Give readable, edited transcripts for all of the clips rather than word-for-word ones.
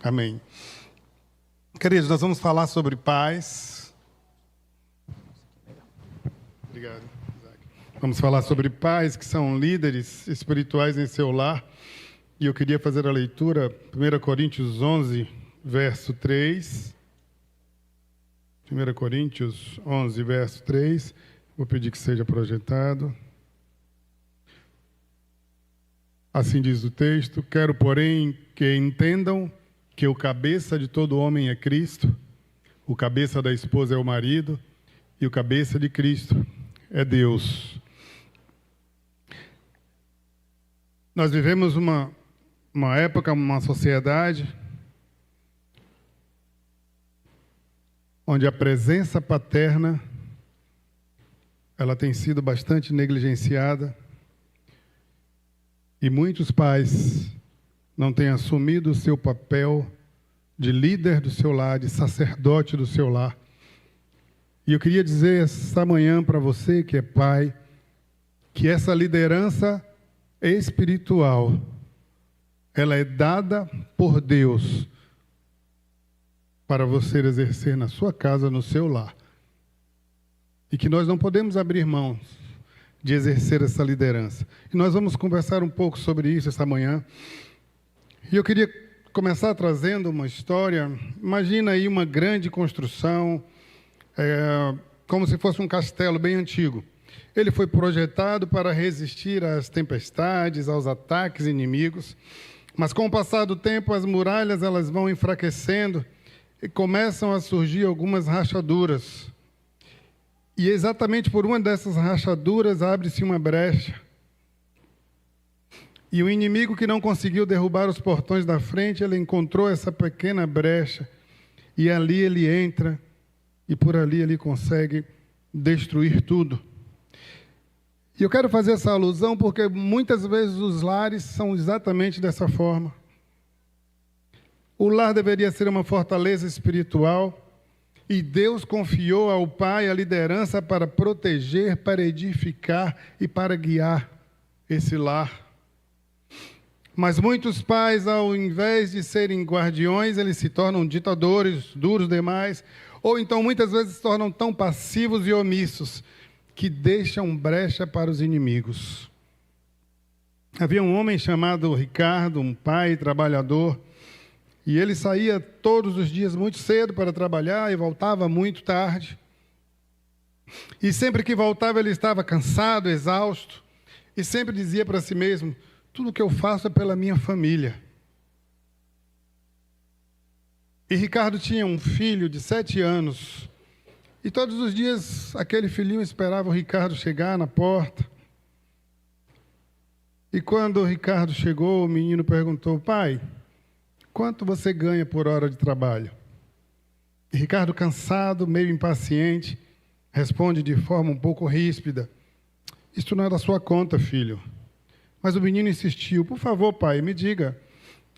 Amém. Queridos, nós vamos falar sobre pais. Obrigado, Isaac. Vamos falar sobre pais que são líderes espirituais em seu lar. E eu queria fazer a leitura, 1 Coríntios 11, verso 3. 1 Coríntios 11, verso 3. Vou pedir que seja projetado. Assim diz o texto: quero, porém, que entendam que o cabeça de todo homem é Cristo, o cabeça da esposa é o marido, e o cabeça de Cristo é Deus. Nós vivemos uma época, uma sociedade, onde a presença paterna ela tem sido bastante negligenciada, e muitos pais não têm assumido o seu papel de líder do seu lar, de sacerdote do seu lar. E eu queria dizer esta manhã para você que é pai, que essa liderança espiritual, ela é dada por Deus para você exercer na sua casa, no seu lar. E que nós não podemos abrir mãos de exercer essa liderança. E nós vamos conversar um pouco sobre isso esta manhã. E eu queria começar trazendo uma história. Imagina aí uma grande construção, como se fosse um castelo bem antigo. Ele foi projetado para resistir às tempestades, aos ataques inimigos. Mas com o passar do tempo, as muralhas elas vão enfraquecendo e começam a surgir algumas rachaduras. E exatamente por uma dessas rachaduras abre-se uma brecha. E o inimigo que não conseguiu derrubar os portões da frente, ele encontrou essa pequena brecha. E ali ele entra, e por ali ele consegue destruir tudo. E eu quero fazer essa alusão porque muitas vezes os lares são exatamente dessa forma. O lar deveria ser uma fortaleza espiritual, e Deus confiou ao pai a liderança para proteger, para edificar e para guiar esse lar. Mas muitos pais, ao invés de serem guardiões, eles se tornam ditadores, duros demais, ou então muitas vezes se tornam tão passivos e omissos que deixam brecha para os inimigos. Havia um homem chamado Ricardo, um pai trabalhador, e ele saía todos os dias muito cedo para trabalhar e voltava muito tarde. E sempre que voltava ele estava cansado, exausto, e sempre dizia para si mesmo: tudo que eu faço é pela minha família. E Ricardo tinha um filho de 7 anos, e todos os dias aquele filhinho esperava o Ricardo chegar na porta. E quando o Ricardo chegou, o menino perguntou: pai, quanto você ganha por hora de trabalho? E Ricardo, cansado, meio impaciente, responde de forma um pouco ríspida: isto não é da sua conta, filho. Mas o menino insistiu: por favor, pai, me diga,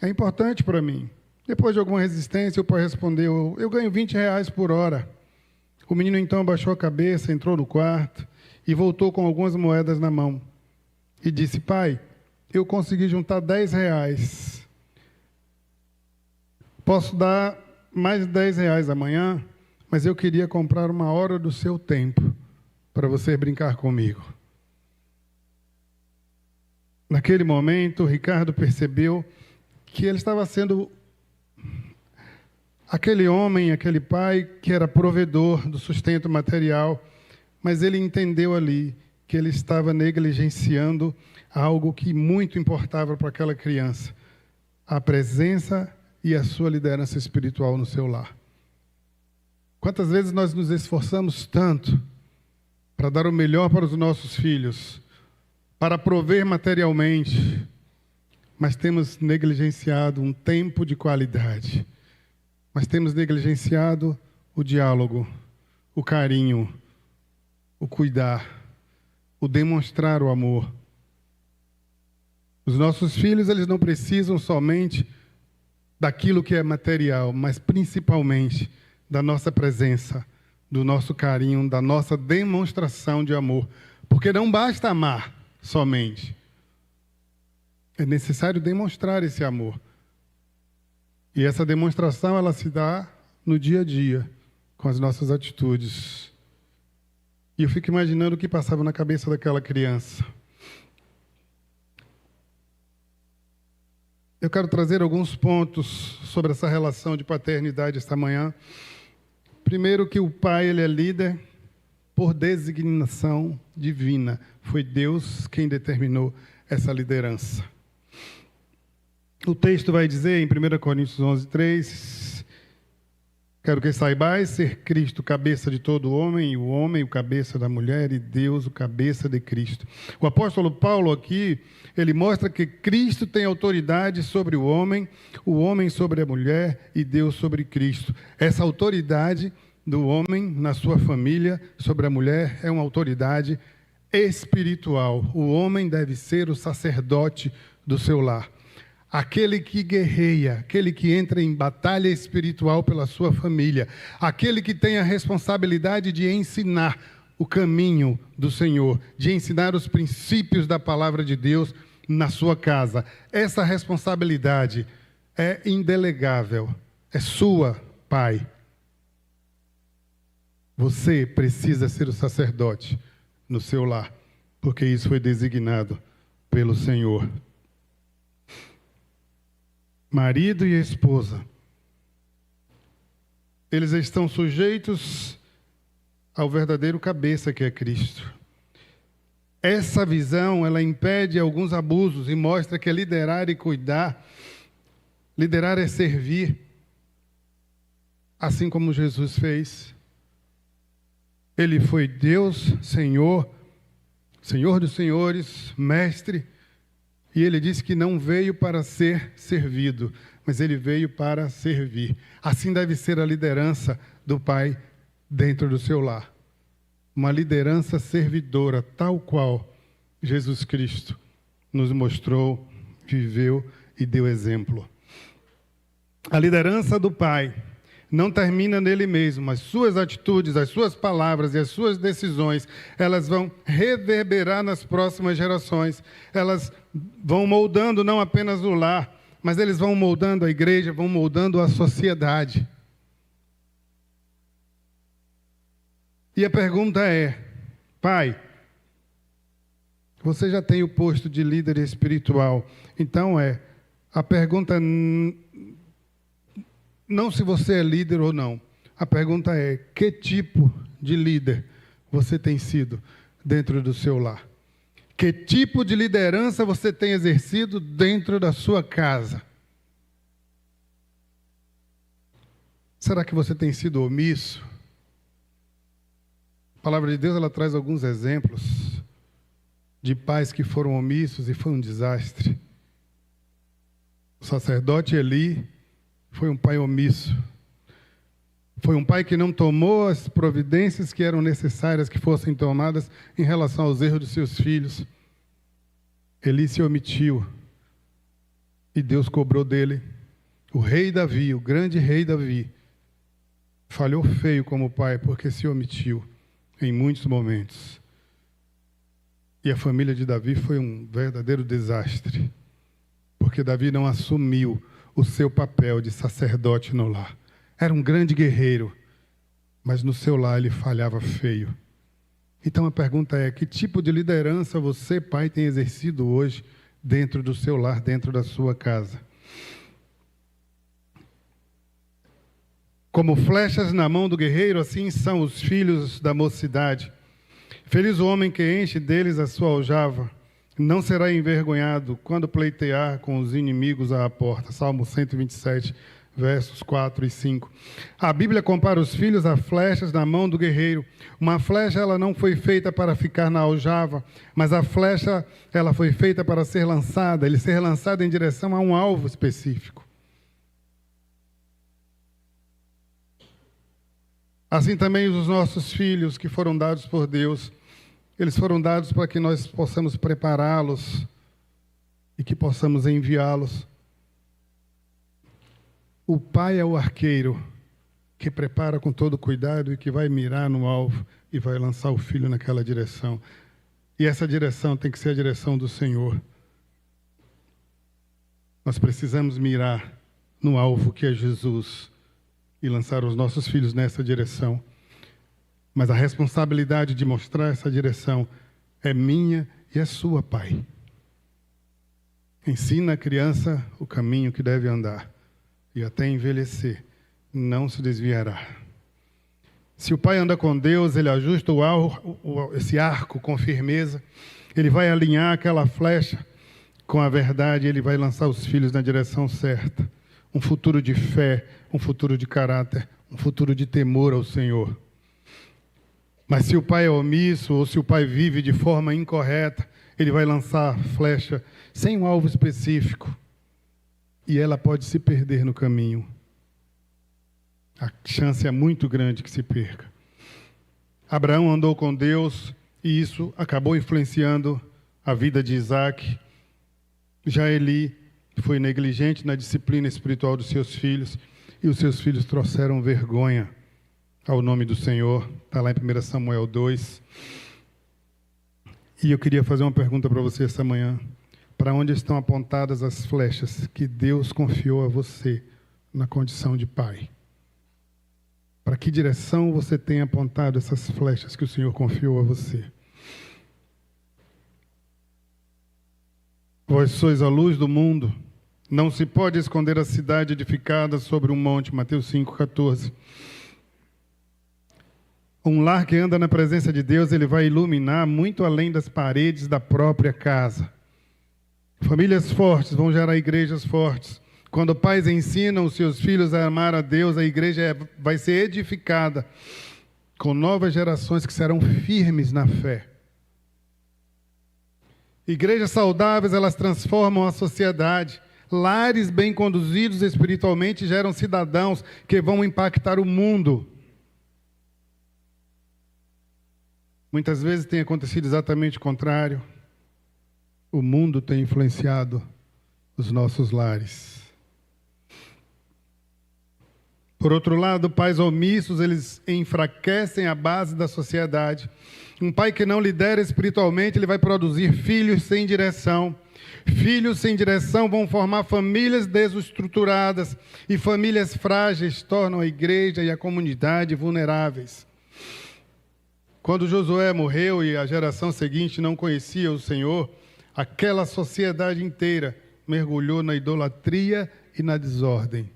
é importante para mim. Depois de alguma resistência, o pai respondeu: eu ganho R$20 por hora. O menino então abaixou a cabeça, entrou no quarto e voltou com algumas moedas na mão. E disse: pai, eu consegui juntar R$10. Posso dar mais R$10 amanhã, mas eu queria comprar uma hora do seu tempo para você brincar comigo. Naquele momento, Ricardo percebeu que ele estava sendo aquele homem, aquele pai que era provedor do sustento material, mas ele entendeu ali que ele estava negligenciando algo que muito importava para aquela criança: a presença e a sua liderança espiritual no seu lar. Quantas vezes nós nos esforçamos tanto para dar o melhor para os nossos filhos, para prover materialmente, mas temos negligenciado um tempo de qualidade, mas temos negligenciado o diálogo, o carinho, o cuidar, o demonstrar o amor. Os nossos filhos, eles não precisam somente daquilo que é material, mas principalmente da nossa presença, do nosso carinho, da nossa demonstração de amor. Porque não basta amar somente. É necessário demonstrar esse amor. E essa demonstração, ela se dá no dia a dia, com as nossas atitudes. E eu fico imaginando o que passava na cabeça daquela criança. Eu quero trazer alguns pontos sobre essa relação de paternidade esta manhã. Primeiro, que o pai, ele é líder por designação divina. Foi Deus quem determinou essa liderança. O texto vai dizer em 1 Coríntios 11:3, quero que saibais ser Cristo cabeça de todo homem, e o homem o cabeça da mulher, e Deus o cabeça de Cristo. O apóstolo Paulo aqui, ele mostra que Cristo tem autoridade sobre o homem sobre a mulher e Deus sobre Cristo. Essa autoridade do homem na sua família sobre a mulher é uma autoridade espiritual. O homem deve ser o sacerdote do seu lar. Aquele que guerreia, aquele que entra em batalha espiritual pela sua família, aquele que tem a responsabilidade de ensinar o caminho do Senhor, de ensinar os princípios da palavra de Deus na sua casa. Essa responsabilidade é indelegável, é sua, pai. Você precisa ser o sacerdote no seu lar, porque isso foi designado pelo Senhor. Marido e esposa, eles estão sujeitos ao verdadeiro cabeça que é Cristo. Essa visão, ela impede alguns abusos e mostra que é liderar e cuidar. Liderar é servir, assim como Jesus fez. Ele foi Deus, Senhor, Senhor dos senhores, mestre. E ele disse que não veio para ser servido, mas ele veio para servir. Assim deve ser a liderança do pai dentro do seu lar. Uma liderança servidora, tal qual Jesus Cristo nos mostrou, viveu e deu exemplo. A liderança do pai não termina nele mesmo. As suas atitudes, as suas palavras e as suas decisões, elas vão reverberar nas próximas gerações. Elas vão moldando não apenas o lar, mas eles vão moldando a igreja, vão moldando a sociedade. E a pergunta é, pai, você já tem o posto de líder espiritual. Então a pergunta não se você é líder ou não. A pergunta é, que tipo de líder você tem sido dentro do seu lar? Que tipo de liderança você tem exercido dentro da sua casa? Será que você tem sido omisso? A palavra de Deus, ela traz alguns exemplos de pais que foram omissos e foi um desastre. O sacerdote Eli foi um pai omisso. Foi um pai que não tomou as providências que eram necessárias que fossem tomadas em relação aos erros dos seus filhos. Eli se omitiu e Deus cobrou dele. O rei Davi, o grande rei Davi, falhou feio como pai porque se omitiu em muitos momentos. E a família de Davi foi um verdadeiro desastre, porque Davi não assumiu o seu papel de sacerdote no lar. Era um grande guerreiro, mas no seu lar ele falhava feio. Então a pergunta é, que tipo de liderança você, pai, tem exercido hoje dentro do seu lar, dentro da sua casa? Como flechas na mão do guerreiro, assim são os filhos da mocidade. Feliz o homem que enche deles a sua aljava. Não será envergonhado quando pleitear com os inimigos à porta. Salmo 127, versos 4 e 5. A Bíblia compara os filhos a flechas na mão do guerreiro. Uma flecha, ela não foi feita para ficar na aljava, mas a flecha, ela foi feita para ser lançada, ele ser lançado em direção a um alvo específico. Assim também os nossos filhos que foram dados por Deus, eles foram dados para que nós possamos prepará-los e que possamos enviá-los. O pai é o arqueiro que prepara com todo cuidado e que vai mirar no alvo e vai lançar o filho naquela direção. E essa direção tem que ser a direção do Senhor. Nós precisamos mirar no alvo que é Jesus e lançar os nossos filhos nessa direção. Mas a responsabilidade de mostrar essa direção é minha e é sua, Pai. Ensina a criança o caminho que deve andar e até envelhecer não se desviará. Se o pai anda com Deus, ele ajusta esse arco com firmeza, ele vai alinhar aquela flecha com a verdade, ele vai lançar os filhos na direção certa. Um futuro de fé, um futuro de caráter, um futuro de temor ao Senhor. Mas se o pai é omisso, ou se o pai vive de forma incorreta, ele vai lançar a flecha sem um alvo específico. E ela pode se perder no caminho. A chance é muito grande que se perca. Abraão andou com Deus e isso acabou influenciando a vida de Isaac. Já Eli foi negligente na disciplina espiritual dos seus filhos e os seus filhos trouxeram vergonha ao nome do Senhor. Está lá em 1 Samuel 2. E eu queria fazer uma pergunta para você essa manhã. Para onde estão apontadas as flechas que Deus confiou a você na condição de pai? Para que direção você tem apontado essas flechas que o Senhor confiou a você? Vós sois a luz do mundo. Não se pode esconder a cidade edificada sobre um monte. Mateus 5,14. Um lar que anda na presença de Deus, ele vai iluminar muito além das paredes da própria casa. Famílias fortes vão gerar igrejas fortes. Quando pais ensinam os seus filhos a amar a Deus, a igreja vai ser edificada com novas gerações que serão firmes na fé. Igrejas saudáveis, elas transformam a sociedade. Lares bem conduzidos espiritualmente geram cidadãos que vão impactar o mundo. Muitas vezes tem acontecido exatamente o contrário. O mundo tem influenciado os nossos lares. Por outro lado, pais omissos, eles enfraquecem a base da sociedade. Um pai que não lidera espiritualmente, ele vai produzir filhos sem direção. Filhos sem direção vão formar famílias desestruturadas e famílias frágeis tornam a igreja e a comunidade vulneráveis. Quando Josué morreu e a geração seguinte não conhecia o Senhor, aquela sociedade inteira mergulhou na idolatria e na desordem.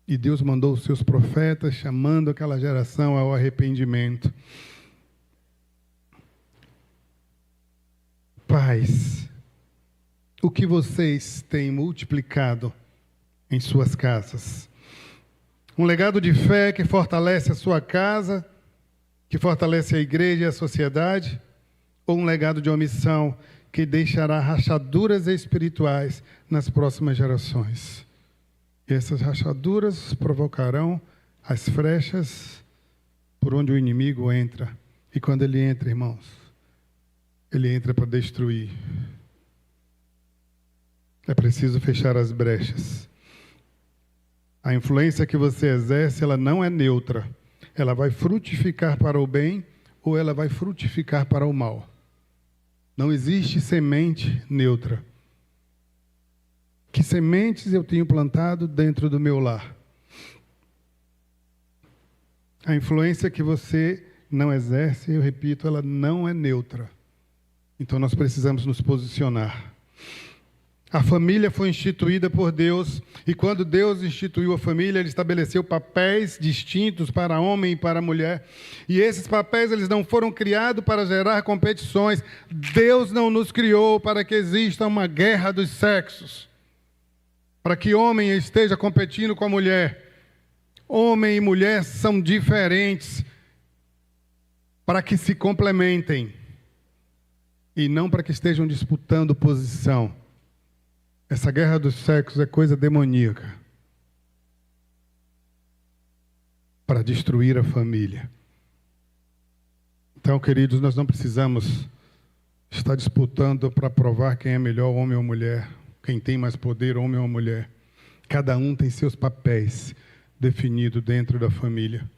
E Deus mandou os seus profetas chamando aquela geração ao arrependimento. Pais, o que vocês têm multiplicado em suas casas? Um legado de fé que fortalece a sua casa, que fortalece a igreja e a sociedade? Ou um legado de omissão que deixará rachaduras espirituais nas próximas gerações? E essas rachaduras provocarão as frechas por onde o inimigo entra. E quando ele entra, irmãos, ele entra para destruir. É preciso fechar as brechas. A influência que você exerce, ela não é neutra. Ela vai frutificar para o bem ou ela vai frutificar para o mal. Não existe semente neutra. Que sementes eu tenho plantado dentro do meu lar? A influência que você não exerce, eu repito, ela não é neutra. Então nós precisamos nos posicionar. A família foi instituída por Deus, e quando Deus instituiu a família, Ele estabeleceu papéis distintos para homem e para mulher. E esses papéis, eles não foram criados para gerar competições. Deus não nos criou para que exista uma guerra dos sexos, para que homem esteja competindo com a mulher. Homem e mulher são diferentes para que se complementem e não para que estejam disputando posição. Essa guerra dos sexos é coisa demoníaca para destruir a família. Então, queridos, nós não precisamos estar disputando para provar quem é melhor, homem ou mulher, quem tem mais poder, homem ou mulher. Cada um tem seus papéis definidos dentro da família.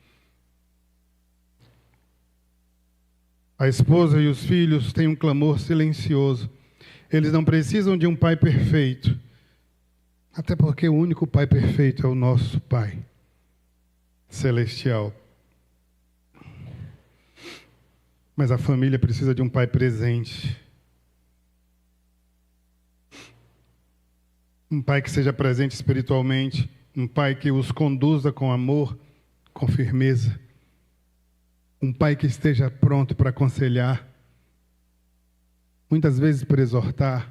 A esposa e os filhos têm um clamor silencioso. Eles não precisam de um pai perfeito. Até porque o único Pai perfeito é o nosso Pai celestial. Mas a família precisa de um pai presente. Um pai que seja presente espiritualmente. Um pai que os conduza com amor, com firmeza. Um pai que esteja pronto para aconselhar. Muitas vezes para exortar.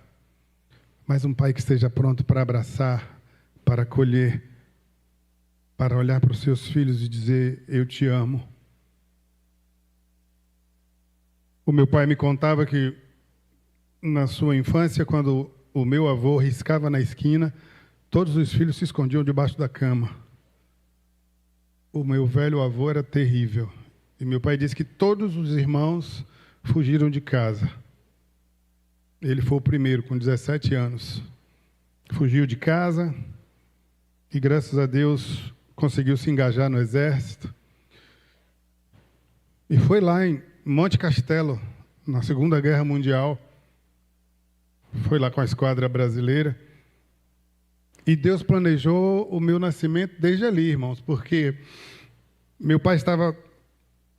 Mas um pai que esteja pronto para abraçar, para acolher, para olhar para os seus filhos e dizer: eu te amo. O meu pai me contava que, na sua infância, quando o meu avô riscava na esquina, todos os filhos se escondiam debaixo da cama. O meu velho avô era terrível. E meu pai disse que todos os irmãos fugiram de casa. Ele foi o primeiro, com 17 anos. Fugiu de casa e, graças a Deus, conseguiu se engajar no exército. E foi lá em Monte Castelo, na Segunda Guerra Mundial. Foi lá com a esquadra brasileira. E Deus planejou o meu nascimento desde ali, irmãos, porque meu pai estava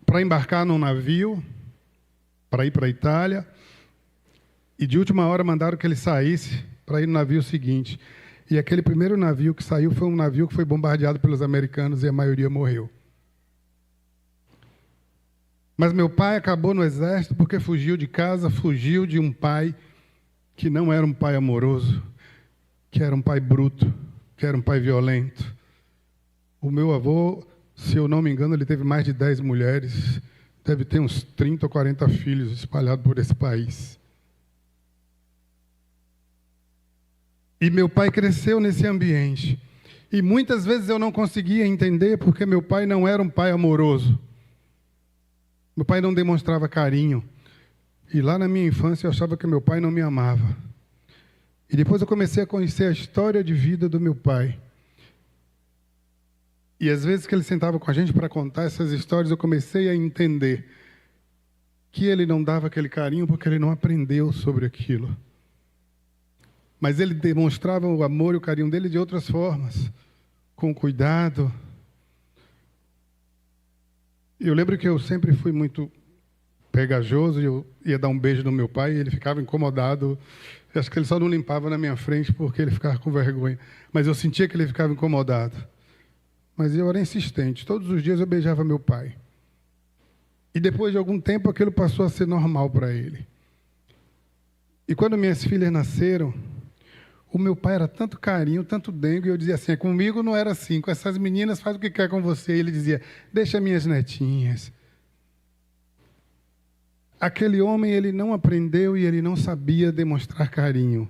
para embarcar num navio, para ir para a Itália, e de última hora mandaram que ele saísse para ir no navio seguinte. E aquele primeiro navio que saiu foi um navio que foi bombardeado pelos americanos e a maioria morreu. Mas meu pai acabou no exército porque fugiu de casa, fugiu de um pai que não era um pai amoroso, que era um pai bruto, que era um pai violento. O meu avô, se eu não me engano, ele teve mais de 10 mulheres, deve ter uns 30 ou 40 filhos espalhados por esse país. E meu pai cresceu nesse ambiente. E muitas vezes eu não conseguia entender porque meu pai não era um pai amoroso. Meu pai não demonstrava carinho. E lá na minha infância eu achava que meu pai não me amava. E depois eu comecei a conhecer a história de vida do meu pai. E às vezes que ele sentava com a gente para contar essas histórias, eu comecei a entender que ele não dava aquele carinho porque ele não aprendeu sobre aquilo. Mas ele demonstrava o amor e o carinho dele de outras formas, com cuidado. Eu lembro que eu sempre fui muito pegajoso e eu ia dar um beijo no meu pai e ele ficava incomodado. Eu acho que ele só não limpava na minha frente porque ele ficava com vergonha. Mas eu sentia que ele ficava incomodado. Mas eu era insistente. Todos os dias eu beijava meu pai. E depois de algum tempo aquilo passou a ser normal para ele. E quando minhas filhas nasceram, o meu pai era tanto carinho, tanto dengo, e eu dizia assim: comigo não era assim, com essas meninas faz o que quer com você. E ele dizia: deixa minhas netinhas. Aquele homem, ele não aprendeu e ele não sabia demonstrar carinho.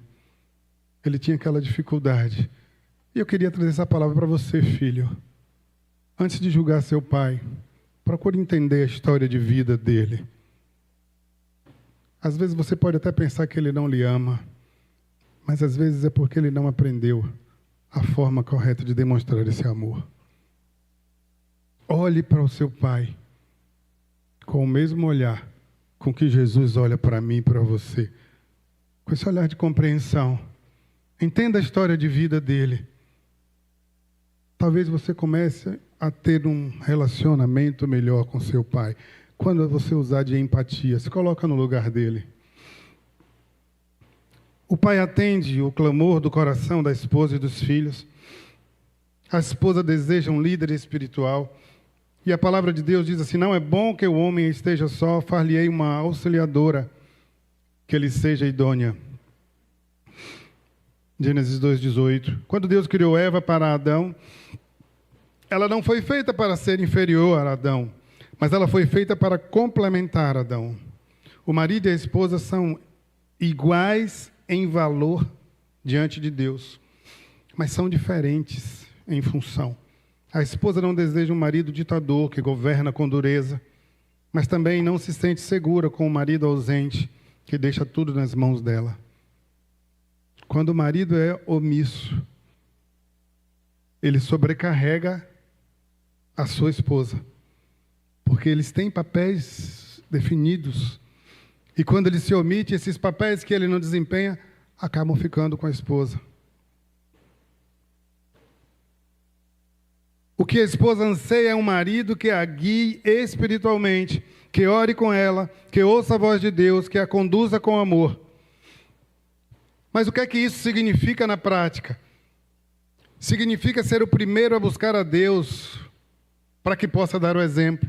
Ele tinha aquela dificuldade. E eu queria trazer essa palavra para você, filho. Antes de julgar seu pai, procure entender a história de vida dele. Às vezes você pode até pensar que ele não lhe ama, mas às vezes é porque ele não aprendeu a forma correta de demonstrar esse amor. Olhe para o seu pai com o mesmo olhar com que Jesus olha para mim e para você. Com esse olhar de compreensão. Entenda a história de vida dele. Talvez você comece a ter um relacionamento melhor com seu pai. Quando você usar de empatia, se coloca no lugar dele. O pai atende o clamor do coração da esposa e dos filhos. A esposa deseja um líder espiritual. E a palavra de Deus diz assim: não é bom que o homem esteja só, far-lhe-ei uma auxiliadora que lhe seja idônea. Gênesis 2:18. Quando Deus criou Eva para Adão, ela não foi feita para ser inferior a Adão, mas ela foi feita para complementar Adão. O marido e a esposa são iguais em valor diante de Deus, mas são diferentes em função. A esposa não deseja um marido ditador que governa com dureza, mas também não se sente segura com o marido ausente que deixa tudo nas mãos dela. Quando o marido é omisso, ele sobrecarrega a sua esposa, porque eles têm papéis definidos. E quando ele se omite, esses papéis que ele não desempenha acabam ficando com a esposa. O que a esposa anseia é um marido que a guie espiritualmente, que ore com ela, que ouça a voz de Deus, que a conduza com amor. Mas o que é que isso significa na prática? Significa ser o primeiro a buscar a Deus para que possa dar o exemplo.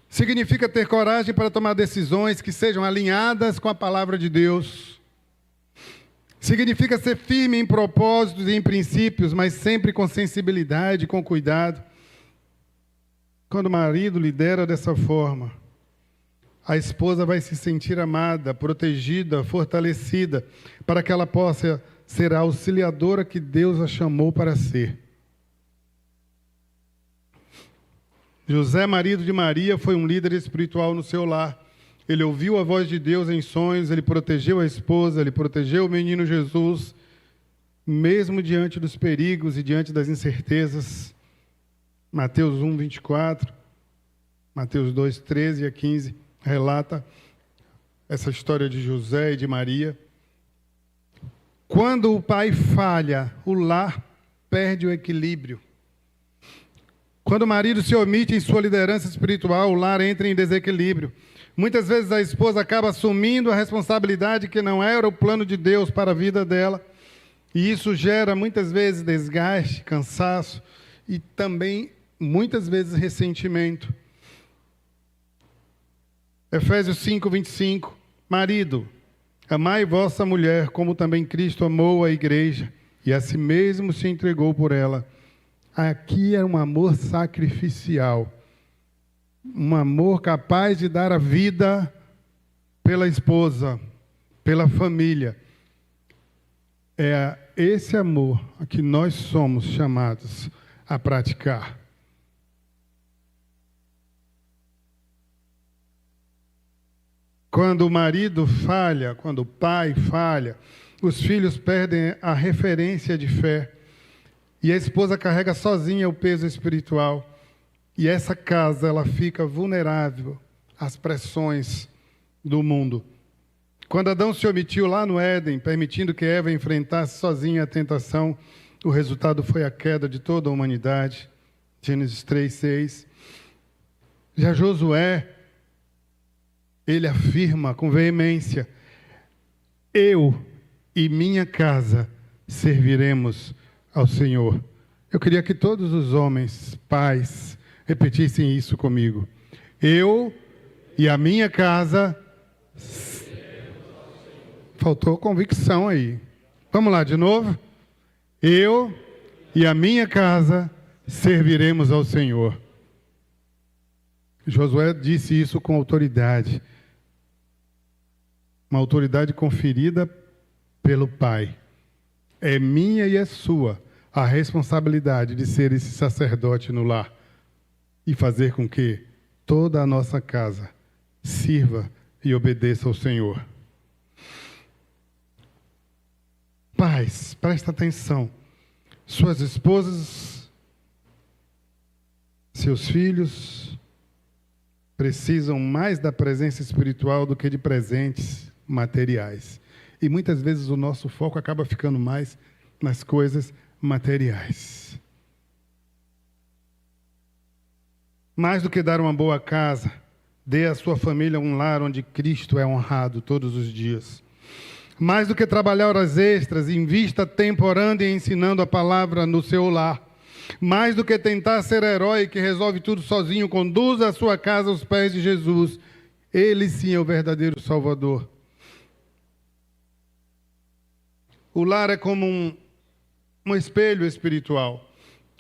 Significa ter coragem para tomar decisões que sejam alinhadas com a palavra de Deus. Significa ser firme em propósitos e em princípios, mas sempre com sensibilidade, com cuidado. Quando o marido lidera dessa forma, a esposa vai se sentir amada, protegida, fortalecida, para que ela possa ser a auxiliadora que Deus a chamou para ser. José, marido de Maria, foi um líder espiritual no seu lar. Ele ouviu a voz de Deus em sonhos, ele protegeu a esposa, ele protegeu o menino Jesus, mesmo diante dos perigos e diante das incertezas. Mateus 1, 24, Mateus 2, 13 a 15, relata essa história de José e de Maria. Quando o pai falha, o lar perde o equilíbrio. Quando o marido se omite em sua liderança espiritual, o lar entra em desequilíbrio. Muitas vezes a esposa acaba assumindo a responsabilidade que não era o plano de Deus para a vida dela. E isso gera muitas vezes desgaste, cansaço e também muitas vezes ressentimento. Efésios 5, 25. Marido, amai vossa mulher, como também Cristo amou a igreja e a si mesmo se entregou por ela. Aqui é um amor sacrificial. Um amor capaz de dar a vida pela esposa, pela família. É esse amor a que nós somos chamados a praticar. Quando o marido falha, quando o pai falha, os filhos perdem a referência de fé. E a esposa carrega sozinha o peso espiritual. E essa casa, ela fica vulnerável às pressões do mundo. Quando Adão se omitiu lá no Éden, permitindo que Eva enfrentasse sozinha a tentação, o resultado foi a queda de toda a humanidade. Gênesis 3, 6. Já Josué, ele afirma com veemência: eu e minha casa serviremos ao Senhor. Eu queria que todos os homens, pais, repetissem isso comigo. Eu e a minha casa. Faltou convicção aí. Vamos lá de novo? Eu e a minha casa serviremos ao Senhor. Josué disse isso com autoridade. Uma autoridade conferida pelo Pai. É minha e é sua a responsabilidade de ser esse sacerdote no lar e fazer com que toda a nossa casa sirva e obedeça ao Senhor. Pais, presta atenção. Suas esposas, seus filhos precisam mais da presença espiritual do que de presentes materiais. E muitas vezes o nosso foco acaba ficando mais nas coisas materiais. Mais do que dar uma boa casa, dê à sua família um lar onde Cristo é honrado todos os dias. Mais do que trabalhar horas extras, invista tempo orando e ensinando a palavra no seu lar. Mais do que tentar ser herói que resolve tudo sozinho, conduza a sua casa aos pés de Jesus. Ele sim é o verdadeiro Salvador. O lar é como um espelho espiritual.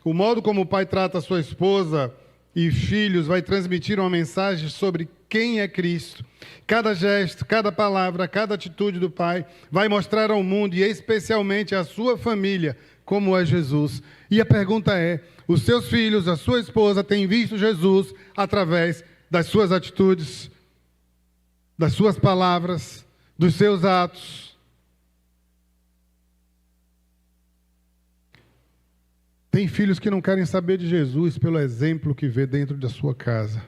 O modo como o pai trata a sua esposa e filhos vai transmitir uma mensagem sobre quem é Cristo. Cada gesto, cada palavra, cada atitude do pai vai mostrar ao mundo e especialmente à sua família como é Jesus. E a pergunta é: os seus filhos, a sua esposa têm visto Jesus através das suas atitudes, das suas palavras, dos seus atos? Tem filhos que não querem saber de Jesus pelo exemplo que vê dentro da sua casa.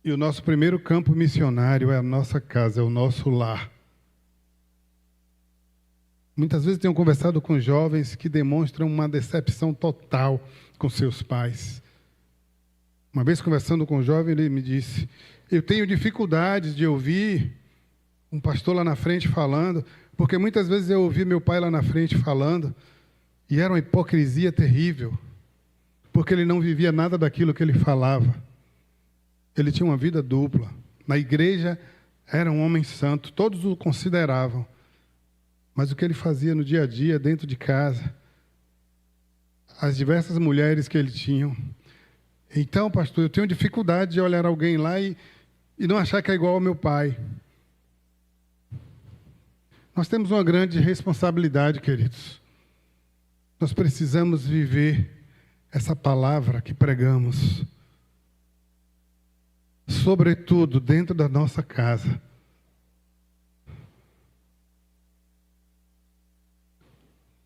E o nosso primeiro campo missionário é a nossa casa, é o nosso lar. Muitas vezes tenho conversado com jovens que demonstram uma decepção total com seus pais. Uma vez conversando com um jovem, ele me disse: eu tenho dificuldades de ouvir um pastor lá na frente falando, porque muitas vezes eu ouvi meu pai lá na frente falando, e era uma hipocrisia terrível, porque ele não vivia nada daquilo que ele falava. Ele tinha uma vida dupla. Na igreja era um homem santo, todos o consideravam. Mas o que ele fazia no dia a dia, dentro de casa, as diversas mulheres que ele tinha. Então, pastor, eu tenho dificuldade de olhar alguém lá e não achar que é igual ao meu pai. Nós temos uma grande responsabilidade, queridos. Nós precisamos viver essa palavra que pregamos, sobretudo dentro da nossa casa.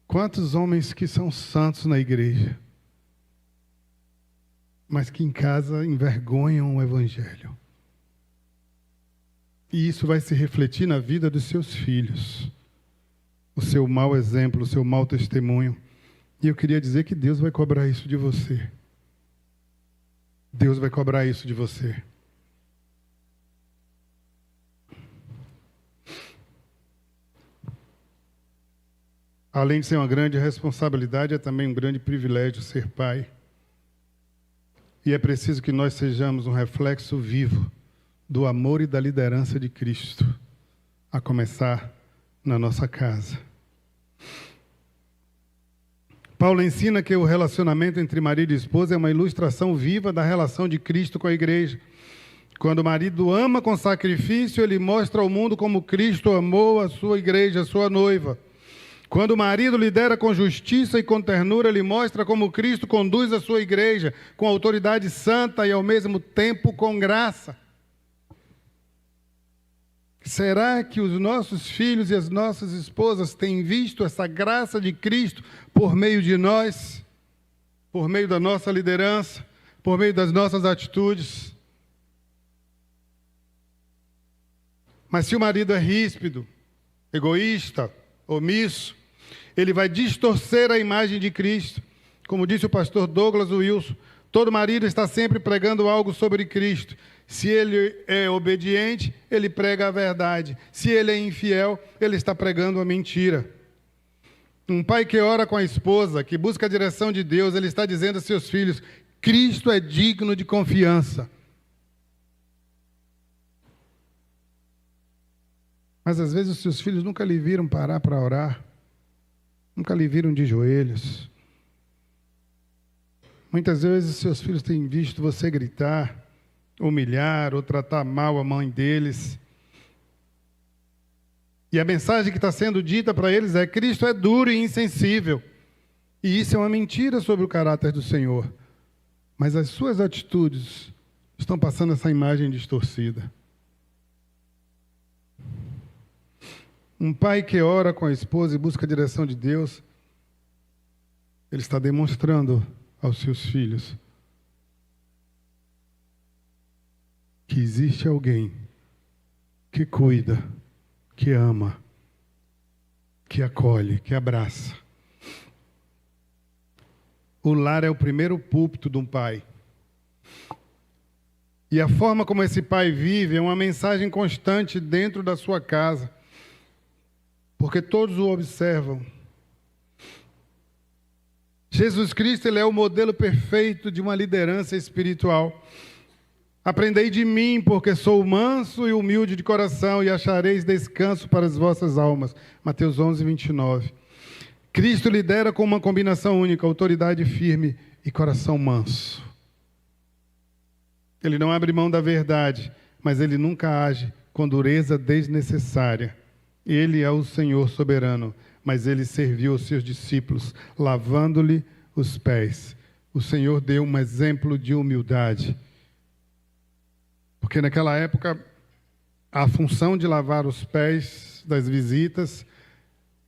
Quantos homens que são santos na igreja, mas que em casa envergonham o evangelho. E isso vai se refletir na vida dos seus filhos. O seu mau exemplo, o seu mau testemunho. E eu queria dizer que Deus vai cobrar isso de você. Deus vai cobrar isso de você. Além de ser uma grande responsabilidade, é também um grande privilégio ser pai. E é preciso que nós sejamos um reflexo vivo do amor e da liderança de Cristo, a começar na nossa casa. Paulo ensina que o relacionamento entre marido e esposa é uma ilustração viva da relação de Cristo com a igreja. Quando o marido ama com sacrifício, ele mostra ao mundo como Cristo amou a sua igreja, a sua noiva. Quando o marido lidera com justiça e com ternura, ele mostra como Cristo conduz a sua igreja com autoridade santa e ao mesmo tempo com graça. Será que os nossos filhos e as nossas esposas têm visto essa graça de Cristo por meio de nós, por meio da nossa liderança, por meio das nossas atitudes? Mas se o marido é ríspido, egoísta, omisso, ele vai distorcer a imagem de Cristo. Como disse o pastor Douglas Wilson, todo marido está sempre pregando algo sobre Cristo. Se ele é obediente, ele prega a verdade. Se ele é infiel, ele está pregando a mentira. Um pai que ora com a esposa, que busca a direção de Deus, ele está dizendo a seus filhos: Cristo é digno de confiança. Mas às vezes os seus filhos nunca lhe viram parar para orar, nunca lhe viram de joelhos. Muitas vezes os seus filhos têm visto você gritar, humilhar ou tratar mal a mãe deles. E a mensagem que está sendo dita para eles é: Cristo é duro e insensível. E isso é uma mentira sobre o caráter do Senhor. Mas as suas atitudes estão passando essa imagem distorcida. Um pai que ora com a esposa e busca a direção de Deus, ele está demonstrando aos seus filhos que existe alguém que cuida, que ama, que acolhe, que abraça. O lar é o primeiro púlpito de um pai. E a forma como esse pai vive é uma mensagem constante dentro da sua casa, porque todos o observam. Jesus Cristo, ele é o modelo perfeito de uma liderança espiritual. Aprendei de mim, porque sou manso e humilde de coração, e achareis descanso para as vossas almas. Mateus 11, 29. Cristo lidera com uma combinação única: autoridade firme e coração manso. Ele não abre mão da verdade, mas ele nunca age com dureza desnecessária. Ele é o Senhor soberano, mas ele serviu os seus discípulos, lavando-lhe os pés. O Senhor deu um exemplo de humildade. Porque naquela época, a função de lavar os pés das visitas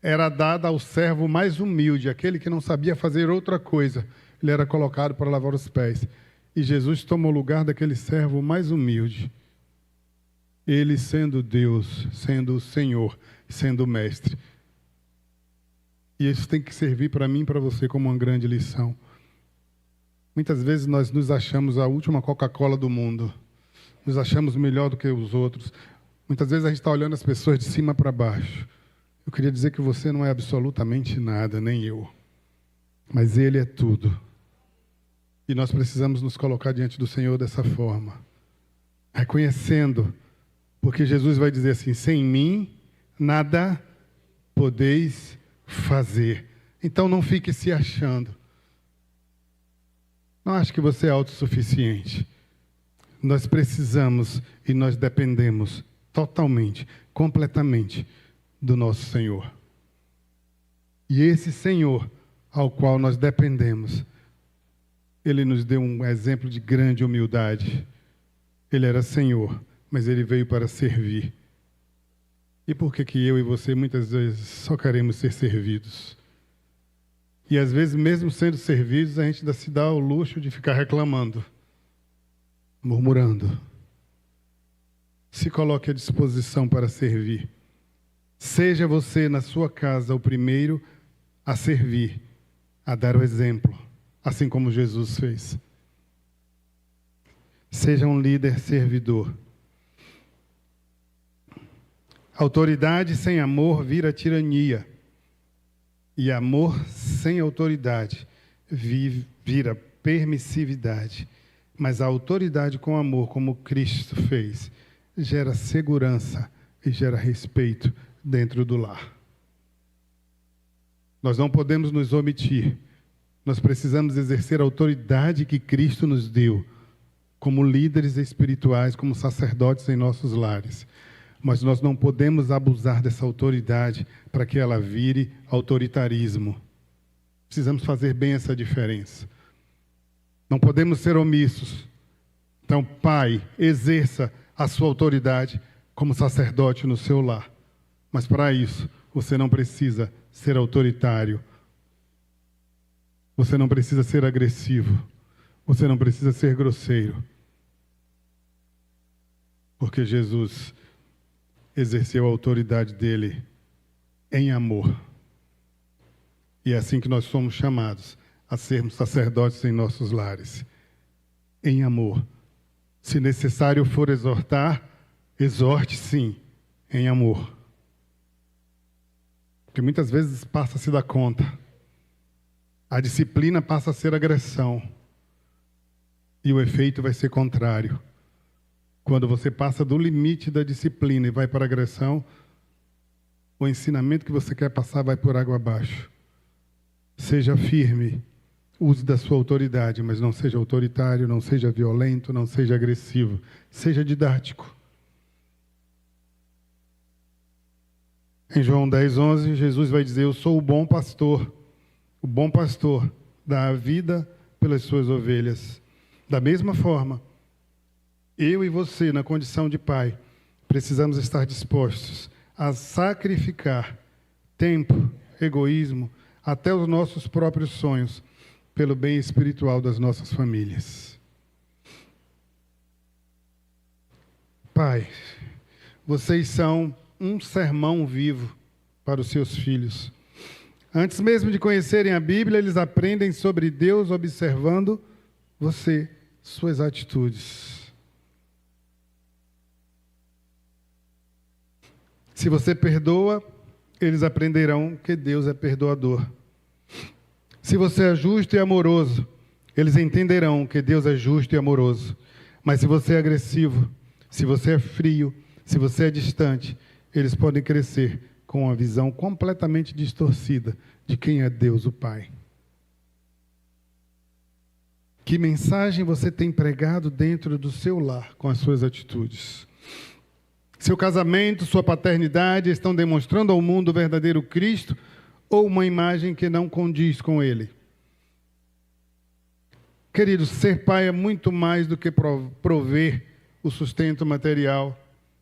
era dada ao servo mais humilde, aquele que não sabia fazer outra coisa. Ele era colocado para lavar os pés. E Jesus tomou o lugar daquele servo mais humilde. Ele sendo Deus, sendo o Senhor, sendo o Mestre. E isso tem que servir para mim e para você como uma grande lição. Muitas vezes nós nos achamos a última Coca-Cola do mundo. Nos achamos melhor do que os outros. Muitas vezes a gente está olhando as pessoas de cima para baixo. Eu queria dizer que você não é absolutamente nada, nem eu. Mas Ele é tudo. E nós precisamos nos colocar diante do Senhor dessa forma. Reconhecendo. Porque Jesus vai dizer assim, sem mim, nada podeis fazer. Então não fique se achando. Não acho que você é autossuficiente. Nós precisamos e nós dependemos totalmente, completamente do nosso Senhor. E esse Senhor ao qual nós dependemos, Ele nos deu um exemplo de grande humildade. Ele era Senhor, mas Ele veio para servir. E por que eu e você muitas vezes só queremos ser servidos? E às vezes, mesmo sendo servidos, a gente ainda se dá o luxo de ficar reclamando, murmurando. Se coloque à disposição para servir. Seja você na sua casa o primeiro a servir, a dar o exemplo, assim como Jesus fez. Seja um líder servidor. Autoridade sem amor vira tirania. E amor sem autoridade vira permissividade. Mas a autoridade com amor, como Cristo fez, gera segurança e gera respeito dentro do lar. Nós não podemos nos omitir. Nós precisamos exercer a autoridade que Cristo nos deu, como líderes espirituais, como sacerdotes em nossos lares. Mas nós não podemos abusar dessa autoridade para que ela vire autoritarismo. Precisamos fazer bem essa diferença. Não podemos ser omissos. Então, pai, exerça a sua autoridade como sacerdote no seu lar. Mas para isso, você não precisa ser autoritário. Você não precisa ser agressivo. Você não precisa ser grosseiro. Porque Jesus exerceu a autoridade dele em amor. E é assim que nós somos chamados a sermos sacerdotes em nossos lares. Em amor. Se necessário for exortar, exorte sim, em amor. Porque muitas vezes passa a se dar conta. A disciplina passa a ser agressão. E o efeito vai ser contrário. Quando você passa do limite da disciplina e vai para a agressão, o ensinamento que você quer passar vai por água abaixo. Seja firme, use da sua autoridade, mas não seja autoritário, não seja violento, não seja agressivo. Seja didático. Em João 10:11, Jesus vai dizer, eu sou o bom pastor. O bom pastor dá a vida pelas suas ovelhas. Da mesma forma, eu e você, na condição de pai, precisamos estar dispostos a sacrificar tempo, egoísmo, até os nossos próprios sonhos, pelo bem espiritual das nossas famílias. Pai, vocês são um sermão vivo para os seus filhos. Antes mesmo de conhecerem a Bíblia, eles aprendem sobre Deus observando você, suas atitudes. Se você perdoa, eles aprenderão que Deus é perdoador. Se você é justo e amoroso, eles entenderão que Deus é justo e amoroso. Mas se você é agressivo, se você é frio, se você é distante, eles podem crescer com uma visão completamente distorcida de quem é Deus, o Pai. Que mensagem você tem pregado dentro do seu lar com as suas atitudes? Seu casamento, sua paternidade estão demonstrando ao mundo o verdadeiro Cristo ou uma imagem que não condiz com Ele? Queridos, ser pai é muito mais do que prover o sustento material.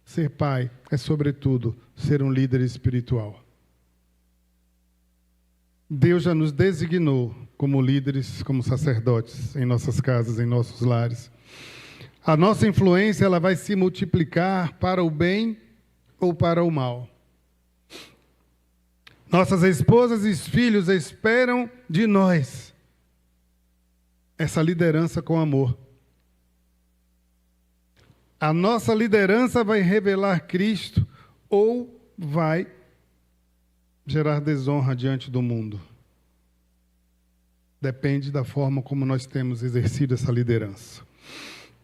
Ser pai é, sobretudo, ser um líder espiritual. Deus já nos designou como líderes, como sacerdotes em nossas casas, em nossos lares. A nossa influência ela vai se multiplicar para o bem ou para o mal. Nossas esposas e filhos esperam de nós essa liderança com amor. A nossa liderança vai revelar Cristo ou vai gerar desonra diante do mundo. Depende da forma como nós temos exercido essa liderança.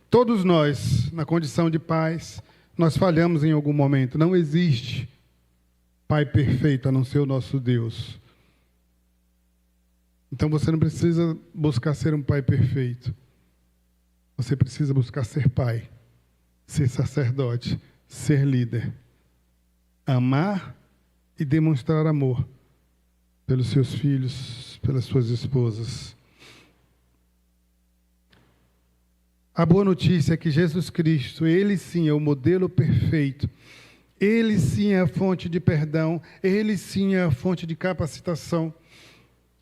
Todos nós, na condição de pais, nós falhamos em algum momento. Não existe pai perfeito a não ser o nosso Deus. Então você não precisa buscar ser um pai perfeito. Você precisa buscar ser pai, ser sacerdote, ser líder. Amar e demonstrar amor pelos seus filhos, pelas suas esposas. A boa notícia é que Jesus Cristo, Ele sim é o modelo perfeito. Ele sim é a fonte de perdão. Ele sim é a fonte de capacitação.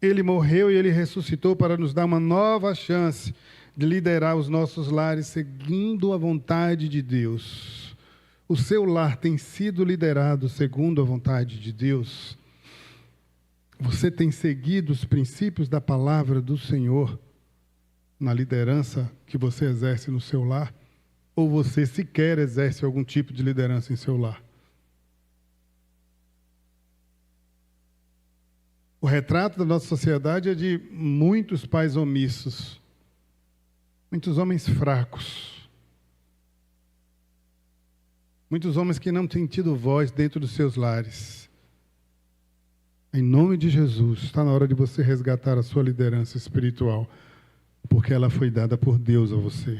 Ele morreu e Ele ressuscitou para nos dar uma nova chance de liderar os nossos lares seguindo a vontade de Deus. O seu lar tem sido liderado segundo a vontade de Deus? Você tem seguido os princípios da palavra do Senhor na liderança que você exerce no seu lar? Ou você sequer exerce algum tipo de liderança em seu lar? O retrato da nossa sociedade é de muitos pais omissos, muitos homens fracos, muitos homens que não têm tido voz dentro dos seus lares. Em nome de Jesus, está na hora de você resgatar a sua liderança espiritual, porque ela foi dada por Deus a você.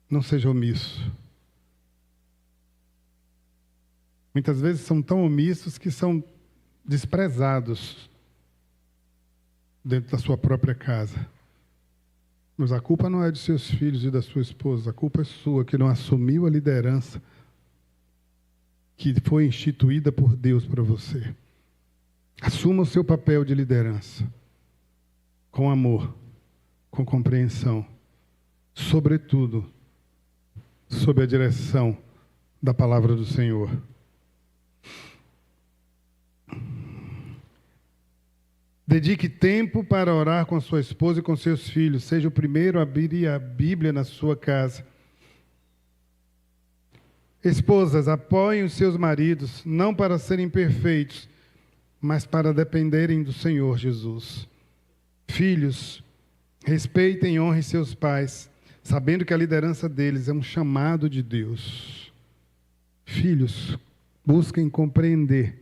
Não seja omisso. Muitas vezes são tão omissos que são desprezados dentro da sua própria casa. Mas a culpa não é de seus filhos e da sua esposa, a culpa é sua, que não assumiu a liderança que foi instituída por Deus para você. Assuma o seu papel de liderança, com amor, com compreensão, sobretudo, sob a direção da palavra do Senhor. Dedique tempo para orar com sua esposa e com seus filhos. Seja o primeiro a abrir a Bíblia na sua casa. Esposas, apoiem os seus maridos, não para serem perfeitos, mas para dependerem do Senhor Jesus. Filhos, respeitem e honrem seus pais, sabendo que a liderança deles é um chamado de Deus. Filhos, busquem compreender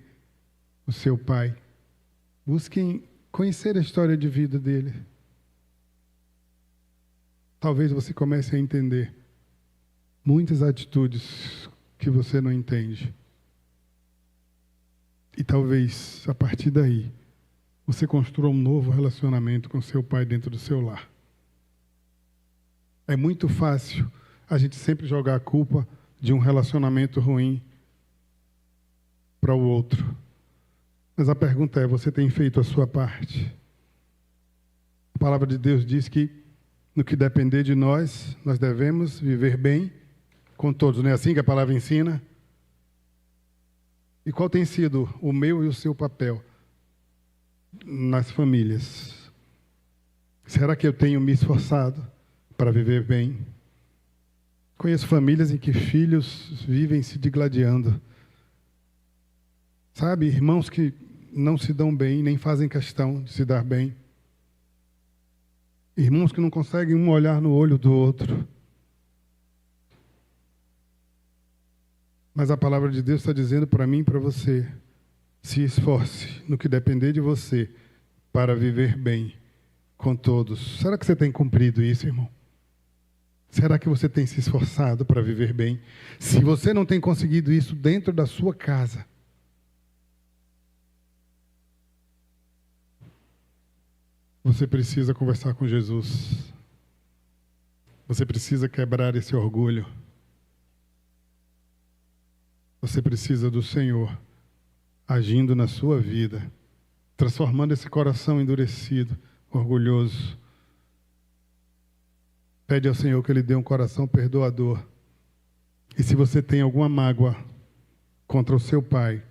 o seu pai. Busquem conhecer a história de vida dele. Talvez você comece a entender muitas atitudes que você não entende. E talvez, a partir daí, você construa um novo relacionamento com seu pai dentro do seu lar. É muito fácil a gente sempre jogar a culpa de um relacionamento ruim para o outro. Mas a pergunta é, você tem feito a sua parte? A palavra de Deus diz que, no que depender de nós, nós devemos viver bem com todos. Não é assim que a palavra ensina? E qual tem sido o meu e o seu papel nas famílias? Será que eu tenho me esforçado para viver bem? Conheço famílias em que filhos vivem se digladiando. Sabe, irmãos que não se dão bem, nem fazem questão de se dar bem. Irmãos que não conseguem um olhar no olho do outro. Mas a palavra de Deus está dizendo para mim e para você, se esforce no que depender de você para viver bem com todos. Será que você tem cumprido isso, irmão? Será que você tem se esforçado para viver bem? Se você não tem conseguido isso dentro da sua casa, você precisa conversar com Jesus. Você precisa quebrar esse orgulho. Você precisa do Senhor agindo na sua vida, transformando esse coração endurecido, orgulhoso. Pede ao Senhor que Ele dê um coração perdoador. E se você tem alguma mágoa contra o seu pai,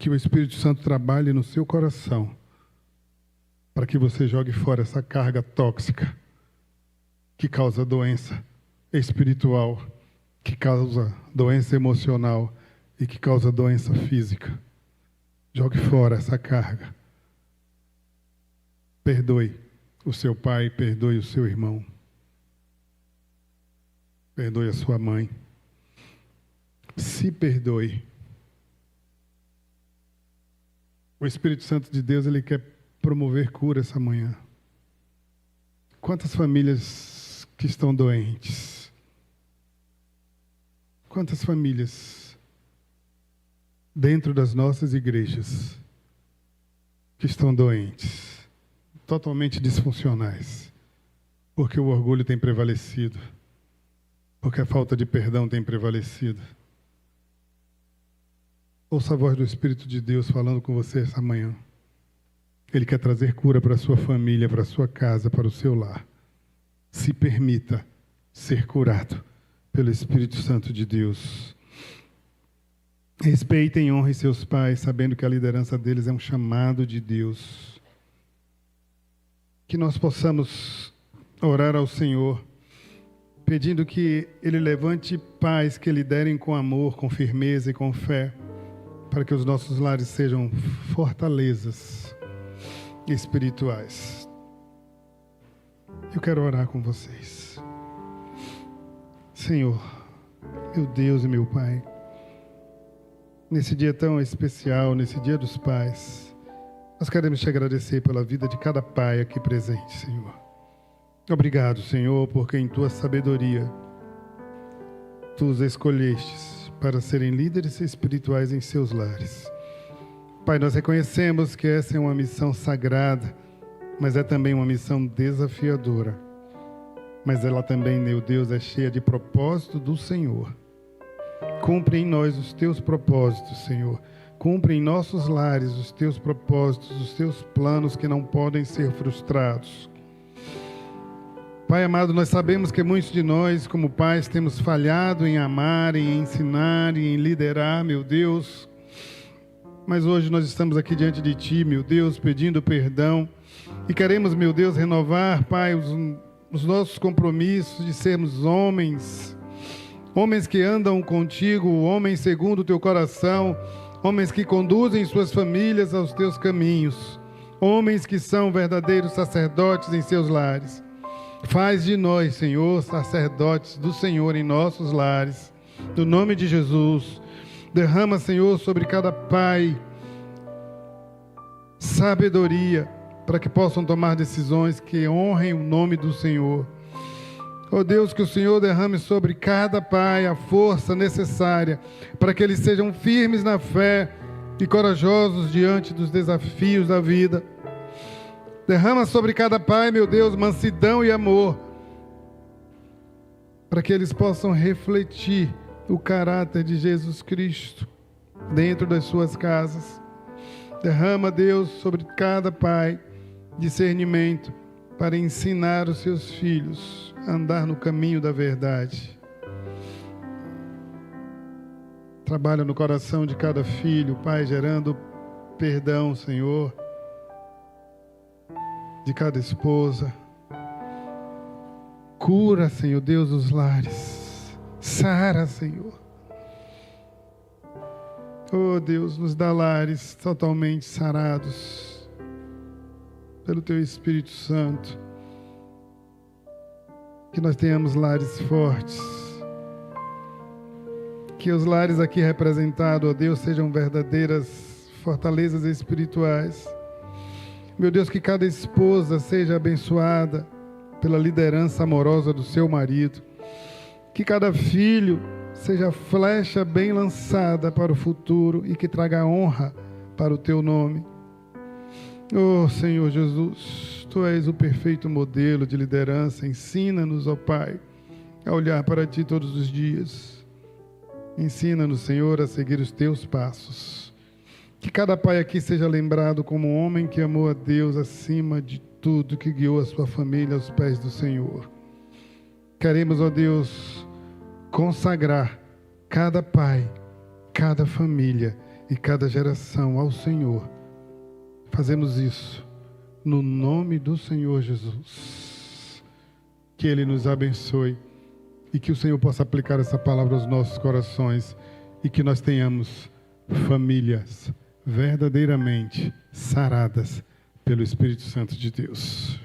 Que o Espírito Santo trabalhe no seu coração, para que você jogue fora essa carga tóxica que causa doença espiritual, que causa doença emocional e que causa doença física. Jogue fora essa carga. Perdoe o seu pai, perdoe o seu irmão. Perdoe a sua mãe. Se perdoe. O Espírito Santo de Deus, ele quer promover cura essa manhã. Quantas famílias que estão doentes? Quantas famílias dentro das nossas igrejas que estão doentes, totalmente disfuncionais, porque o orgulho tem prevalecido, porque a falta de perdão tem prevalecido. Ouça a voz do Espírito de Deus falando com você essa manhã. Ele quer trazer cura para a sua família, para a sua casa, para o seu lar. Se permita ser curado pelo Espírito Santo de Deus. Respeitem e honrem seus pais, sabendo que a liderança deles é um chamado de Deus. Que nós possamos orar ao Senhor, pedindo que Ele levante pais que liderem com amor, com firmeza e com fé, para que os nossos lares sejam fortalezas espirituais. Eu quero orar com vocês. Senhor, meu Deus e meu Pai, nesse dia tão especial, nesse dia dos pais, nós queremos te agradecer pela vida de cada pai aqui presente, Senhor. Obrigado, Senhor, porque em tua sabedoria tu os escolhestes para serem líderes espirituais em seus lares. Pai, nós reconhecemos que essa é uma missão sagrada, mas é também uma missão desafiadora. Mas ela também, meu Deus, é cheia de propósito do Senhor. Cumpre em nós os teus propósitos, Senhor. Cumpre em nossos lares os teus propósitos, os teus planos que não podem ser frustrados. Pai amado, nós sabemos que muitos de nós, como pais, temos falhado em amar, em ensinar e em liderar, meu Deus. Mas hoje nós estamos aqui diante de Ti, meu Deus, pedindo perdão. E queremos, meu Deus, renovar, Pai, os nossos compromissos de sermos homens que andam contigo, homens segundo o Teu coração, homens que conduzem suas famílias aos Teus caminhos, homens que são verdadeiros sacerdotes em seus lares. Faz de nós, Senhor, sacerdotes do Senhor em nossos lares. No nome de Jesus, derrama, Senhor, sobre cada pai sabedoria para que possam tomar decisões que honrem o nome do Senhor. Oh Deus, que o Senhor derrame sobre cada pai a força necessária para que eles sejam firmes na fé e corajosos diante dos desafios da vida. Derrama sobre cada pai, meu Deus, mansidão e amor, para que eles possam refletir o caráter de Jesus Cristo dentro das suas casas. Derrama, Deus, sobre cada pai discernimento para ensinar os seus filhos a andar no caminho da verdade. Trabalha no coração de cada filho, Pai, gerando perdão, Senhor, de cada esposa. Cura, Senhor Deus, os lares. Sara, Senhor. Oh Deus, nos dá lares totalmente sarados pelo Teu Espírito Santo. Que nós tenhamos lares fortes. Que os lares aqui representados, ó Deus, sejam verdadeiras fortalezas espirituais. Meu Deus, que cada esposa seja abençoada pela liderança amorosa do seu marido. Que cada filho seja flecha bem lançada para o futuro e que traga honra para o Teu nome. Oh Senhor Jesus, Tu és o perfeito modelo de liderança. Ensina-nos, ó Pai, a olhar para Ti todos os dias. Ensina-nos, Senhor, a seguir os Teus passos. Que cada pai aqui seja lembrado como um homem que amou a Deus acima de tudo, que guiou a sua família aos pés do Senhor. Queremos, ó Deus, consagrar cada pai, cada família e cada geração ao Senhor. Fazemos isso no nome do Senhor Jesus. Que Ele nos abençoe e que o Senhor possa aplicar essa palavra aos nossos corações e que nós tenhamos famílias verdadeiramente saradas pelo Espírito Santo de Deus.